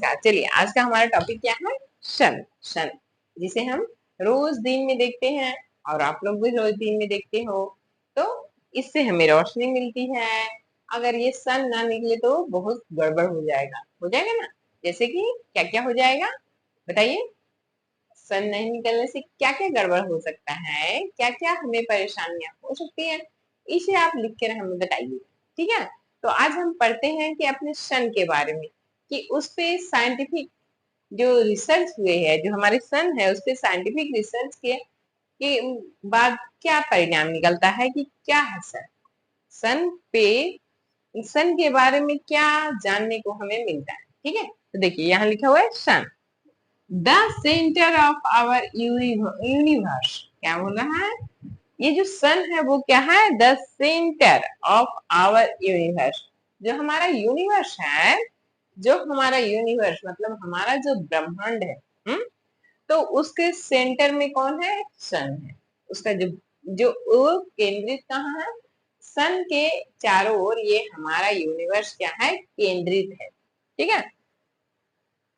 नमस्कार। चलिए आज का हमारा टॉपिक क्या है? सन। सन जिसे हम रोज दिन में देखते हैं और आप लोग भी रोज दिन में देखते हो, तो इससे हमें रोशनी मिलती है। अगर ये सन ना निकले तो बहुत गड़बड़ हो जाएगा ना। जैसे कि क्या क्या हो जाएगा बताइए। सन नहीं निकलने से क्या क्या गड़बड़ हो सकता है, क्या क्या हमें परेशानियां हो सकती हैं, इसे आप लिख कर हमें बताइए। ठीक है, तो आज हम पढ़ते हैं कि अपने सन के बारे में, कि उस पे साइंटिफिक जो रिसर्च हुए हैं, जो हमारे सन है उस पे साइंटिफिक रिसर्च के बाद क्या परिणाम निकलता है, कि क्या है सन। सन पे सन के बारे में क्या जानने को हमें मिलता है। ठीक है, तो देखिए यहाँ लिखा हुआ है sun the centre of our universe. क्या बोल रहा है? ये जो सन है वो क्या है? The centre of our universe. जो हमारा यूनिवर्स है, जो हमारा यूनिवर्स मतलब हमारा जो ब्रह्मांड है, तो उसके सेंटर में कौन है? सन है। उसका जो जो वो केंद्रित कहाँ है? सन के चारों ओर ये हमारा यूनिवर्स क्या है? केंद्रित है। ठीक है,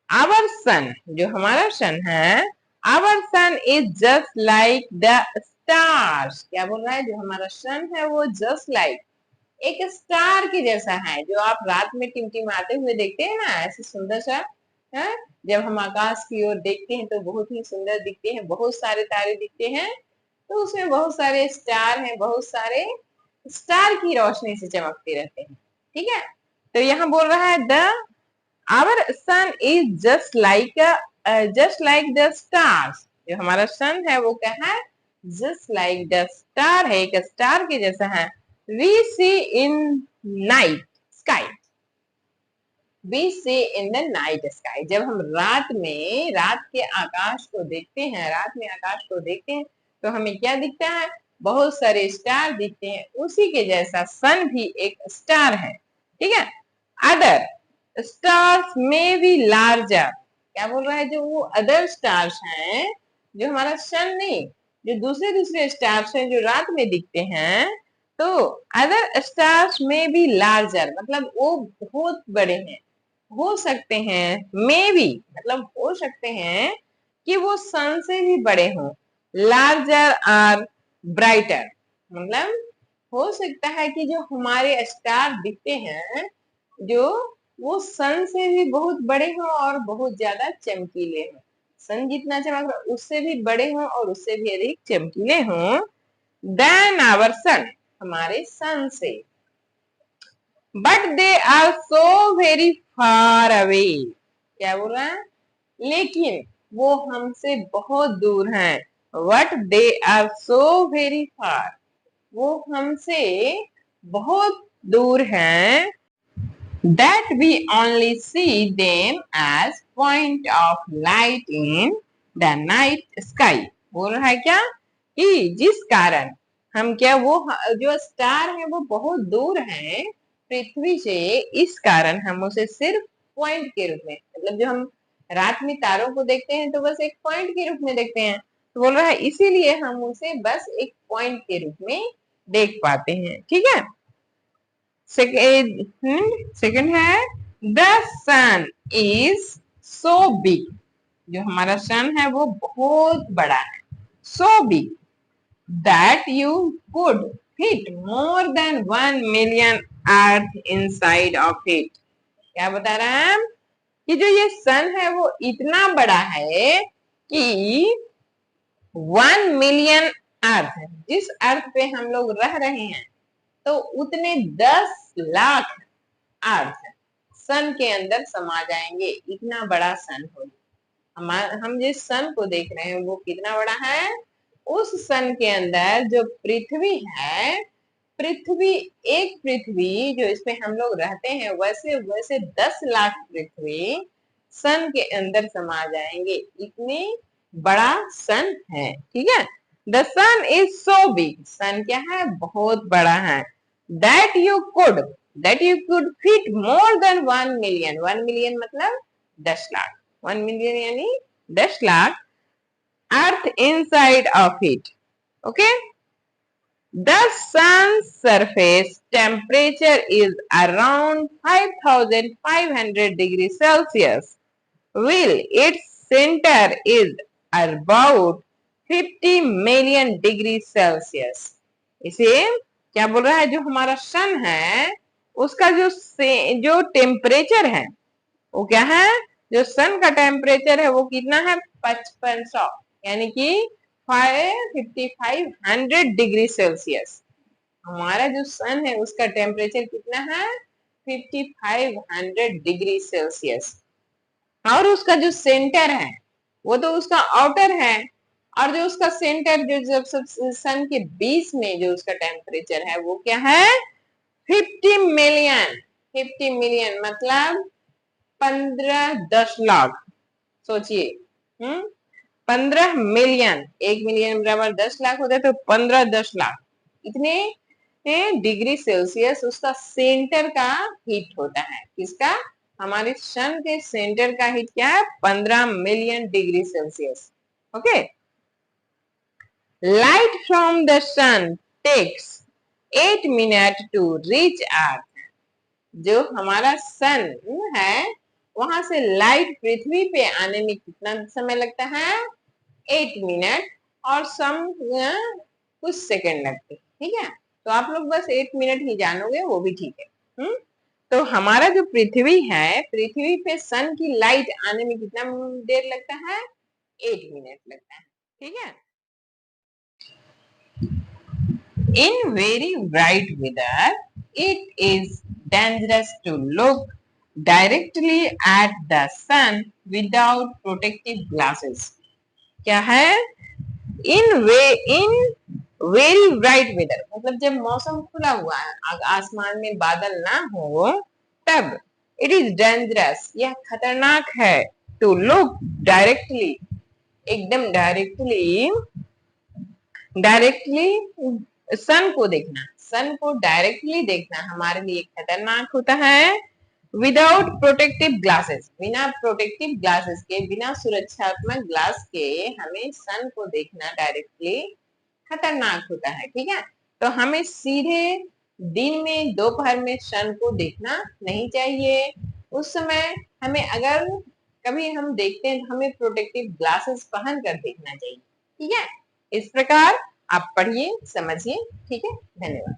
आवर सन, जो हमारा सन है, our sun is just like the stars. क्या बोल रहा है? जो हमारा सन है वो जस्ट लाइक एक स्टार के जैसा है, जो आप रात में टिमटिमाते हुए देखते हैं ना, ऐसे सुंदर सा है। जब हम आकाश की ओर देखते हैं तो बहुत ही सुंदर दिखते हैं, बहुत सारे तारे दिखते हैं, तो उसमें बहुत सारे स्टार हैं, बहुत सारे स्टार की रोशनी से चमकते रहते हैं। ठीक है, तो यहाँ बोल रहा है the our sun is just like the stars. जो हमारा सन है वो क्या है? जस्ट लाइक द स्टार है, एक स्टार के जैसा है। We see in night sky, we see in the night sky. जब हम रात के आकाश को देखते हैं, रात में आकाश को देखते हैं, तो हमें क्या दिखता है? बहुत सारे स्टार दिखते हैं। उसी के जैसा सन भी एक स्टार है। ठीक है, अदर स्टार्स में बी लार्जर। क्या बोल रहा है? जो वो अदर स्टार्स हैं, जो हमारा सन नहीं, जो दूसरे दूसरे स्टार्स हैं जो रात में दिखते हैं, तो अदर स्टार्स में बी लार्जर मतलब वो बहुत बड़े हैं, हो सकते हैं। मे बी मतलब हो सकते हैं कि वो सन से भी बड़े हों। लार्जर और ब्राइटर मतलब हो सकता है कि जो हमारे स्टार दिखते हैं, जो वो सन से भी बहुत बड़े हों और बहुत ज्यादा चमकीले हों। सन जितना चमक रहा उससे भी बड़े हों और उससे भी अधिक चमकीले हों देन आवर सन, हमारे सन से। But they are so very far away. क्या बोल रहा है? लेकिन वो हमसे बहुत दूर हैं। But they are so very far, वो हमसे बहुत दूर हैं। That we only see them as point of light in the night sky। बोल रहा है क्या? कि जिस कारण हम क्या वो जो स्टार है वो बहुत दूर है पृथ्वी से, इस कारण हम उसे सिर्फ पॉइंट के रूप में, मतलब जो हम रात में तारों को देखते हैं तो बस एक पॉइंट के रूप में देखते हैं, तो बोल रहा है इसीलिए हम उसे बस एक पॉइंट के रूप में देख पाते हैं। ठीक है, सेकेंड है the sun is so big. जो हमारा सन है वो बहुत बड़ा है, so big that you could fit more than 1 million earth inside of it. क्या बता रहा है? कि जो ये सन है वो इतना बड़ा है कि 1 मिलियन अर्थ, जिस अर्थ पे हम लोग रह रहे हैं, तो उतने 10 लाख अर्थ सन के अंदर समा जाएंगे। इतना बड़ा सन हो। हम जिस सन को देख रहे हैं वो कितना बड़ा है? उस सन के अंदर जो पृथ्वी है, पृथ्वी जो इसमें हम लोग रहते हैं, वैसे वैसे 10 लाख पृथ्वी सन के अंदर समा जाएंगे। इतनी बड़ा सन है। ठीक है, the sun is so big, sun क्या है? बहुत बड़ा है। That you could fit more than 1 million, 1 million मतलब 10 लाख, 1 मिलियन यानी 10 lakh earth inside of it. Okay, the sun's surface temperature is around 5500 degrees Celsius will its center is about 50 million degree Celsius. इसे क्या बोल रहा है, जो हमारा सन है उसका जो टेम्परेचर है वो क्या है, जो सन का टेम्परेचर है वो कितना है 5500, यानी कि 5500 डिग्री सेल्सियस। हमारा जो सन है उसका टेम्परेचर कितना है 5500 डिग्री सेल्सियस। और उसका जो सेंटर है वो तो उसका आउटर है, और जो उसका सेंटर जो जब सब सन के बीच में जो उसका टेम्परेचर है वो क्या है 50 मिलियन। 50 मिलियन मतलब 15-10 लाख। सोचिए, 15 मिलियन, 1 मिलियन बराबर 10 लाख होता है, तो 15-10 लाख इतने डिग्री सेल्सियस उसका सेंटर का हीट होता है। किसका, हमारे सन के सेंटर का हीट क्या है 15 million degree Celsius. Okay. Light from the sun takes 8 minute to reach earth. जो हमारा सन है वहां से लाइट पृथ्वी पे आने में कितना समय लगता है 8 मिनट और कुछ सेकंड लगते हैं। ठीक है, तो आप लोग बस 8 मिनट ही जानोगे वो भी ठीक है। तो हमारा जो पृथ्वी है, पृथ्वी पे सन की लाइट आने में कितना देर लगता है 8 मिनट लगता है। ठीक है। In very bright weather, it is dangerous to look directly at the sun without protective glasses. क्या है, इन वेरी ब्राइट वेदर मतलब जब मौसम खुला हुआ है, आसमान में बादल ना हो, तब इट इज डेंजरस, यह खतरनाक है, टू लुक डायरेक्टली, एकदम डायरेक्टली सन को देखना, सन को डायरेक्टली देखना हमारे लिए खतरनाक होता है। विदाउट प्रोटेक्टिव ग्लासेस, बिना प्रोटेक्टिव ग्लासेस के, बिना सुरक्षात्मक ग्लास के हमें सन को देखना डायरेक्टली खतरनाक होता है। ठीक है, तो हमें सीधे दिन में दोपहर में सन को देखना नहीं चाहिए। उस समय हमें अगर कभी हम देखते हैं तो हमें प्रोटेक्टिव ग्लासेस पहन कर देखना चाहिए। ठीक है, इस प्रकार आप पढ़िए समझिए। ठीक है, धन्यवाद।